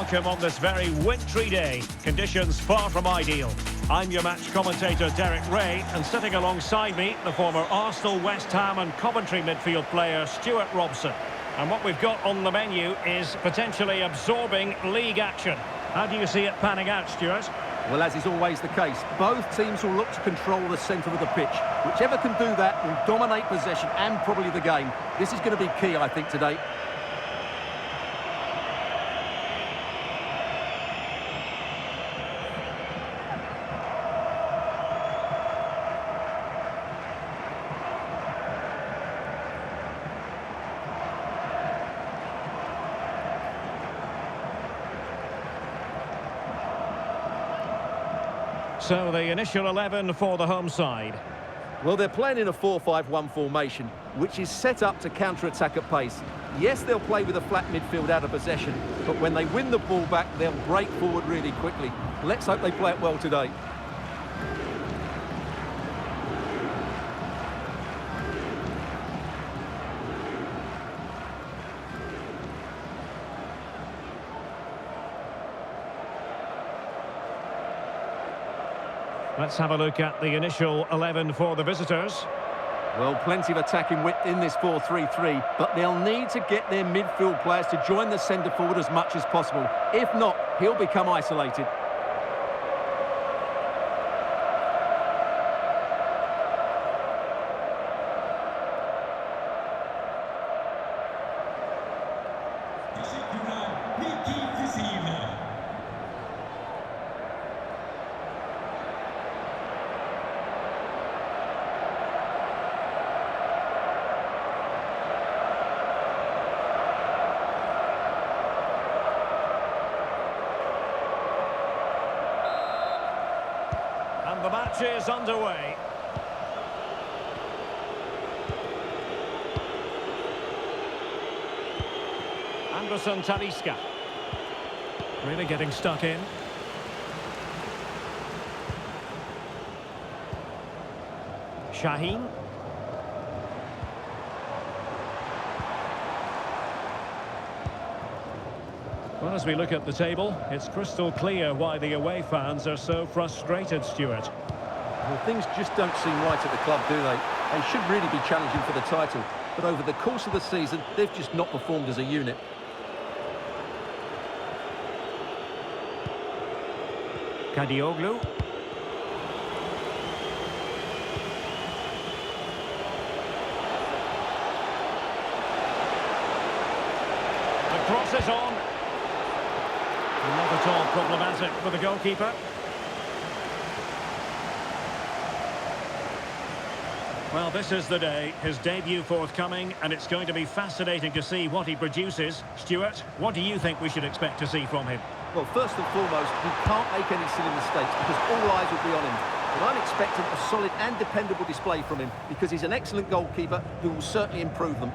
welcome on this very wintry day. Conditions far from ideal. I'm your match commentator, Derek Ray, and sitting alongside me, the former Arsenal, West Ham and Coventry midfield player, Stuart Robson. And what we've got on the menu is potentially absorbing league action. How do you see it panning out, Stuart? Well, as is always the case, both teams will look to control the centre of the pitch. Whichever can do that will dominate possession and probably the game. This is going to be key, I think, today. So the initial 11 for the home side. Well, they're playing in a 4-5-1 formation, which is set up to counter-attack at pace. Yes, they'll play with a flat midfield out of possession, but when they win the ball back, they'll break forward really quickly. Let's hope they play it well today. Let's have a look at the initial 11 for the visitors. Well, plenty of attacking width in this 4-3-3, but they'll need to get their midfield players to join the centre forward as much as possible. If not, he'll become isolated. And the match is underway. Anderson Talisca. Really getting stuck in. Shaheen. Well, as we look at the table, it's crystal clear why the away fans are so frustrated, Stuart. Well, things just don't seem right at the club, do they? They should really be challenging for the title, but over the course of the season, they've just not performed as a unit. Kadioglu. The cross is on. Not at all problematic for the goalkeeper. Well, this is the day, his debut forthcoming, and it's going to be fascinating to see what he produces. Stuart, what do you think we should expect to see from him? Well, first and foremost, he can't make any silly mistakes because all eyes will be on him. But I'm expecting a solid and dependable display from him because he's an excellent goalkeeper who will certainly improve them.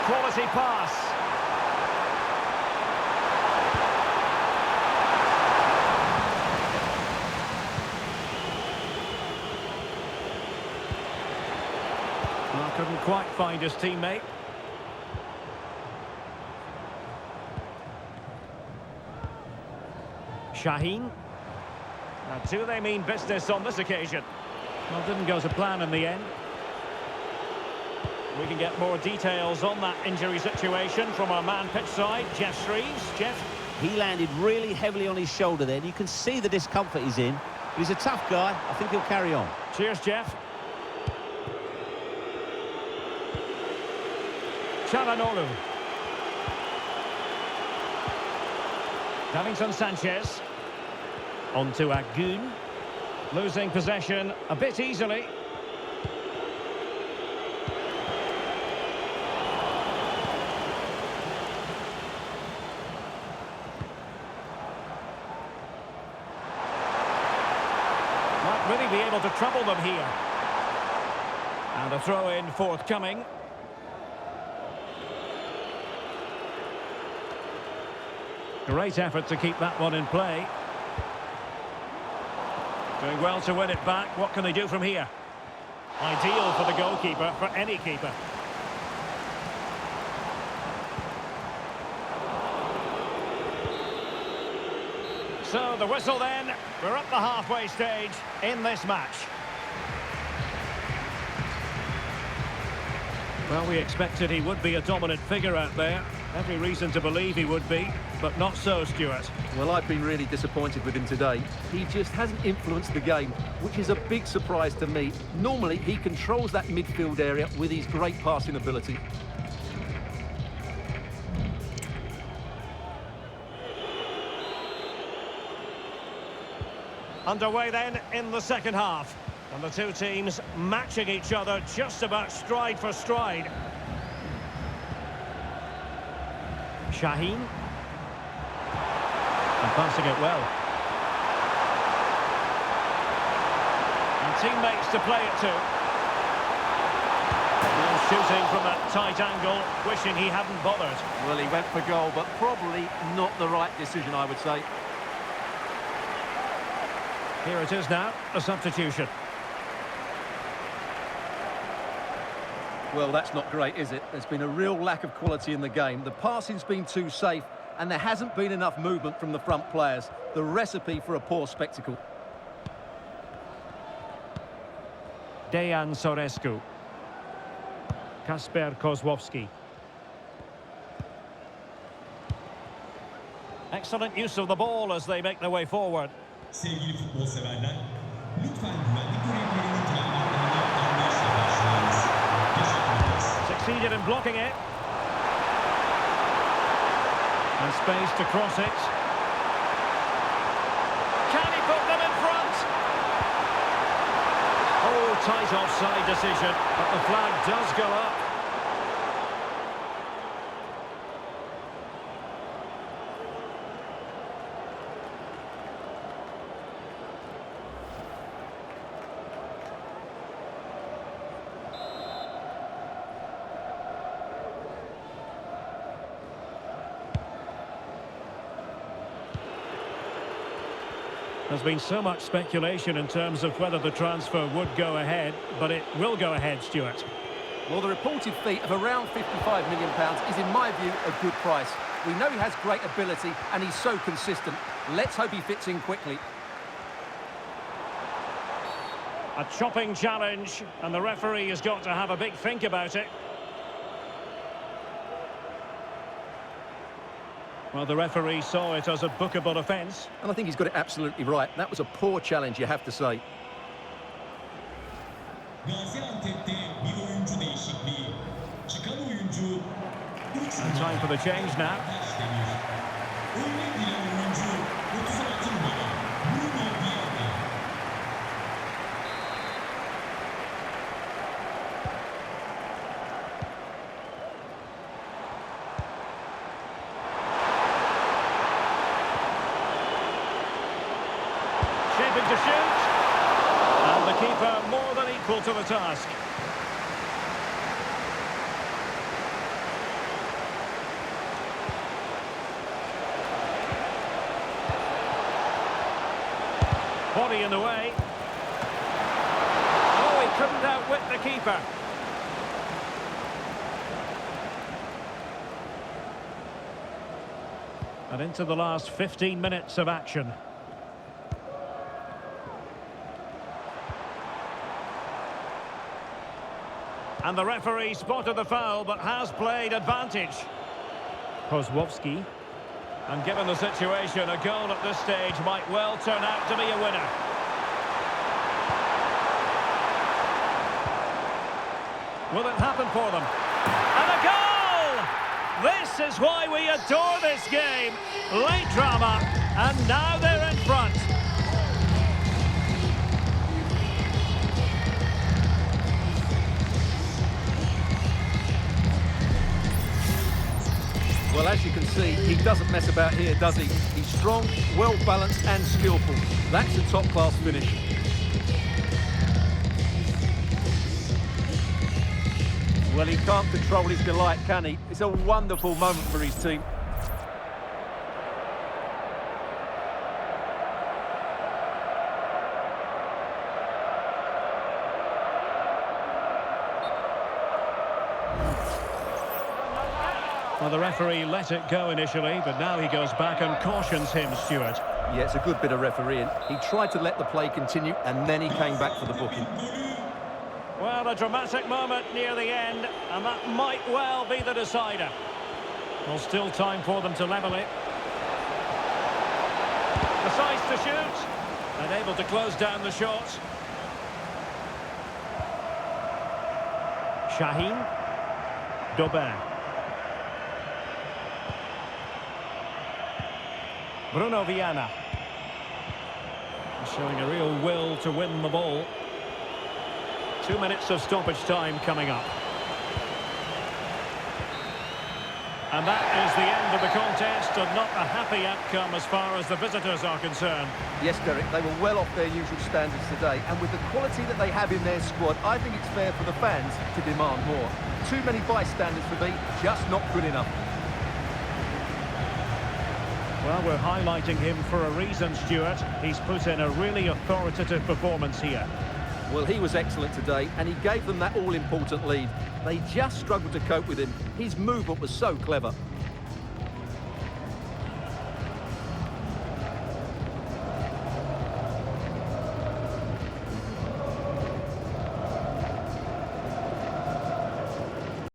Quality pass. Well, couldn't quite find his teammate. Shaheen. Now, do they mean business on this occasion? Well, didn't go to plan in the end. We can get more details on that injury situation from our man pitch side, Jeff Shreves. Jeff? He landed really heavily on his shoulder there. You can see the discomfort he's in. But he's a tough guy. I think he'll carry on. Cheers, Jeff. Çalhanoğlu. Davinson Sanchez. On to Agun. Losing possession a bit easily. he be able to trouble them here? And a throw-in forthcoming. Great effort to keep that one in play. Doing well to win it back. What can they do from here? Ideal for the goalkeeper, for any keeper. So the whistle then. We're at the halfway stage in this match. Well, we expected he would be a dominant figure out there. Every reason to believe he would be, but not so, Stuart. Well, I've been really disappointed with him today. He just hasn't influenced the game, which is a big surprise to me. Normally, he controls that midfield area with his great passing ability. Underway then in the second half. And the two teams matching each other just about stride for stride. Shaheen. And passing it well. And teammates to play it to. And shooting from that tight angle, wishing he hadn't bothered. Well, he went for goal, but probably not the right decision, I would say. Here it is now, a substitution. Well, that's not great, is it? There's been a real lack of quality in the game. The passing's been too safe, and there hasn't been enough movement from the front players. The recipe for a poor spectacle. Dejan Sorescu. Kasper Kozłowski. Excellent use of the ball as they make their way forward. Sevgili futbol severler, lütfen güvenlik görevlilerinin talimatlarını anlayışla karşılayınız. Teşekkür ederiz. Succeeded in blocking it. And space to cross it. Can he put them in front? Oh, tight offside decision, but the flag does go up. There's been so much speculation in terms of whether the transfer would go ahead, but it will go ahead, Stuart. Well, the reported fee of around £55 million is, in my view, a good price. We know he has great ability and he's so consistent. Let's hope he fits in quickly. A chopping challenge, and the referee has got to have a big think about it. Well, the referee saw it as a bookable offence. And I think he's got it absolutely right. That was a poor challenge, you have to say. Gaziantep'te bir oyuncu değişikliği. Çıkan oyuncu And time for the change now. Önüne giren oyuncu 36 numara Kulübü-İzmir. Shaping to shoot. And the keeper more than equal to the task. Body in the way. Oh, he couldn't outwit the keeper. And into the last 15 minutes of action. And the referee spotted the foul, but has played advantage. Kozłowski. And given the situation, a goal at this stage might well turn out to be a winner. Will it happen for them? And a goal! This is why we adore this game. Late drama, and now they're in front. Well, as you can see, he doesn't mess about here, does he? He's strong, well-balanced and skillful. That's a top-class finish. Well, he can't control his delight, can he? It's a wonderful moment for his team. Well, the referee let it go initially, but now he goes back and cautions him, Stuart. Yeah, it's a good bit of refereeing. He tried to let the play continue, and then he came back for the booking. Well, a dramatic moment near the end, and that might well be the decider. Well, still time for them to level it. Decides to shoot, and able to close down the shot. Shaheen. Dobin. Bruno Viana. Showing a real will to win the ball. 2 minutes of stoppage time coming up. And that is the end of the contest, and not a happy outcome as far as the visitors are concerned. Yes, Derek, they were well off their usual standards today, and with the quality that they have in their squad, I think it's fair for the fans to demand more. Too many bystanders for me, just not good enough. Well, we're highlighting him for a reason, Stuart. He's put in a really authoritative performance here. Well, he was excellent today, and he gave them that all-important lead. They just struggled to cope with him. His movement was so clever.